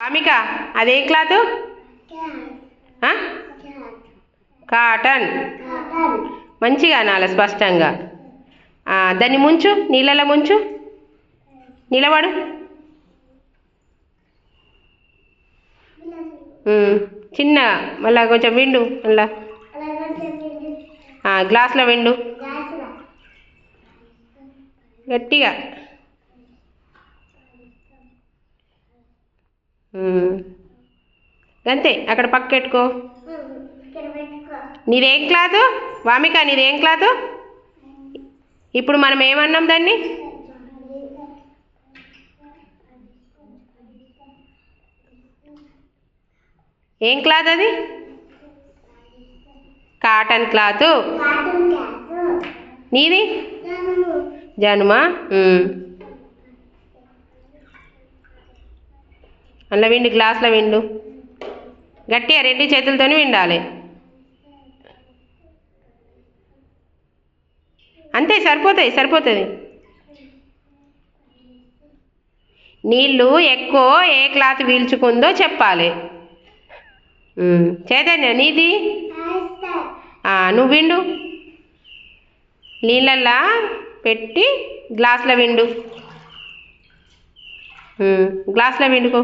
అమిక అదే cloth cotton మంచిగా అనాలి స్పష్టంగా. దాన్ని ముంచు, నీళ్ళలో ముంచు, నిలబడు. చిన్న మళ్ళా కొంచెం విండు, మళ్ళా గ్లాస్లో విండు గట్టిగా. అంతే, అక్కడ పక్కెట్టుకో. నీదేం క్లాత్ వామిక, నీదేం క్లాత్? ఇప్పుడు మనం ఏమన్నాం దాన్ని? ఏం క్లాత్ అది? Cotton cloth. నీది జనుమా. అందులో విండు, గ్లాస్లో విండు గట్టిగా, రెండు చేతులతో విండాలి. అంతే, సరిపోతుంది. నీళ్ళు ఎక్కువ ఏ క్లాత్ పీల్చుకుందో చెప్పాలి. చైతన్య నీది? నువ్వు విండు, నీళ్ళల్లా పెట్టి గ్లాస్లో విండు, గ్లాస్లో విండుకో.